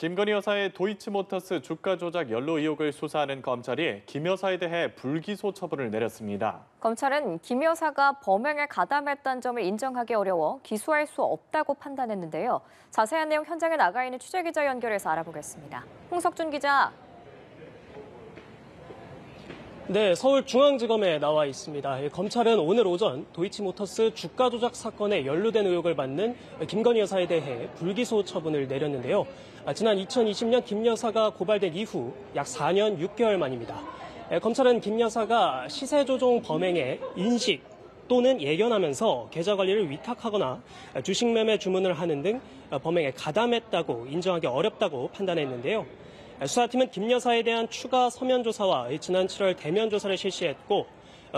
김건희 여사의 도이치모터스 주가 조작 연루 의혹을 수사하는 검찰이 김 여사에 대해 불기소 처분을 내렸습니다. 검찰은 김 여사가 범행에 가담했다는 점을 인정하기 어려워 기소할 수 없다고 판단했는데요. 자세한 내용 현장에 나가 있는 취재기자 연결해서 알아보겠습니다. 홍석준 기자. 네, 서울중앙지검에 나와 있습니다. 검찰은 오늘 오전 도이치모터스 주가 조작 사건에 연루된 의혹을 받는 김건희 여사에 대해 불기소 처분을 내렸는데요. 지난 2020년 김 여사가 고발된 이후 약 4년 6개월 만입니다. 검찰은 김 여사가 시세 조종 범행에 인식 또는 예견하면서 계좌 관리를 위탁하거나 주식 매매 주문을 하는 등 범행에 가담했다고 인정하기 어렵다고 판단했는데요. 수사팀은 김 여사에 대한 추가 서면 조사와 지난 7월 대면 조사를 실시했고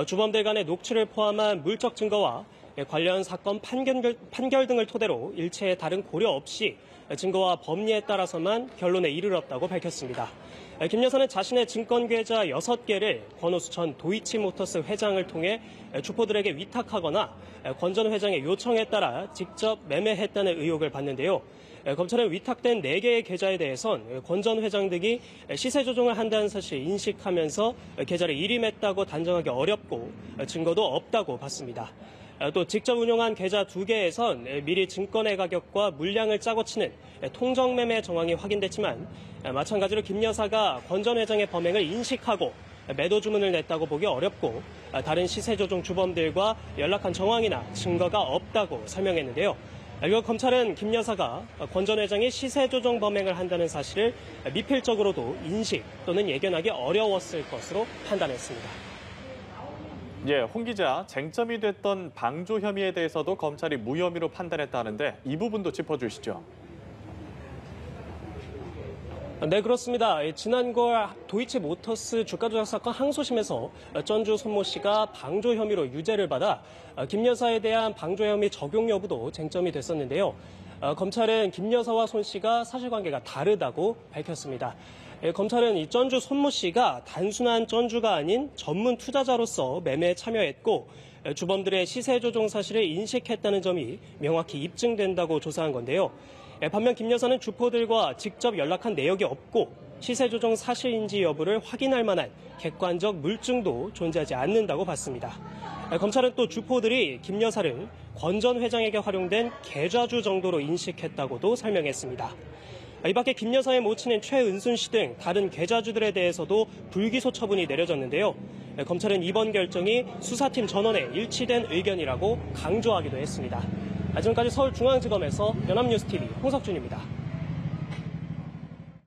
주범들 간의 녹취를 포함한 물적 증거와 관련 사건 판결 등을 토대로 일체의 다른 고려 없이 증거와 법리에 따라서만 결론에 이르렀다고 밝혔습니다. 김 여사는 자신의 증권 계좌 6개를 권오수 전 도이치모터스 회장을 통해 주포들에게 위탁하거나 권 전 회장의 요청에 따라 직접 매매했다는 의혹을 받는데요. 검찰은 위탁된 4개의 계좌에 대해선 권 전 회장 등이 시세 조종을 한다는 사실을 인식하면서 계좌를 일임했다고 단정하기 어렵고 증거도 없다고 봤습니다. 또 직접 운용한 계좌 2개에선 미리 증권의 가격과 물량을 짜고 치는 통정매매 정황이 확인됐지만 마찬가지로 김 여사가 권 전 회장의 범행을 인식하고 매도 주문을 냈다고 보기 어렵고 다른 시세 조종 주범들과 연락한 정황이나 증거가 없다고 설명했는데요. 이후 검찰은 김 여사가 권 전 회장이 시세 조종 범행을 한다는 사실을 미필적으로도 인식 또는 예견하기 어려웠을 것으로 판단했습니다. 홍 기자, 쟁점이 됐던 방조 혐의에 대해서도 검찰이 무혐의로 판단했다는데 이 부분도 짚어주시죠. 네, 그렇습니다. 지난 9월 도이치모터스 주가 조작 사건 항소심에서 전주 손모 씨가 방조 혐의로 유죄를 받아 김 여사에 대한 방조 혐의 적용 여부도 쟁점이 됐었는데요. 검찰은 김 여사와 손 씨가 사실관계가 다르다고 밝혔습니다. 검찰은 이 전주 손모 씨가 단순한 전주가 아닌 전문 투자자로서 매매에 참여했고 주범들의 시세 조종 사실을 인식했다는 점이 명확히 입증된다고 조사한 건데요. 반면 김 여사는 주포들과 직접 연락한 내역이 없고 시세 조종 사실인지 여부를 확인할 만한 객관적 물증도 존재하지 않는다고 봤습니다. 검찰은 또 주포들이 김 여사를 권 전 회장에게 활용된 계좌주 정도로 인식했다고도 설명했습니다. 이 밖에 김 여사의 모친인 최은순 씨 등 다른 계좌주들에 대해서도 불기소 처분이 내려졌는데요. 검찰은 이번 결정이 수사팀 전원의 일치된 의견이라고 강조하기도 했습니다. 지금까지 서울중앙지검에서 연합뉴스TV 홍석준입니다.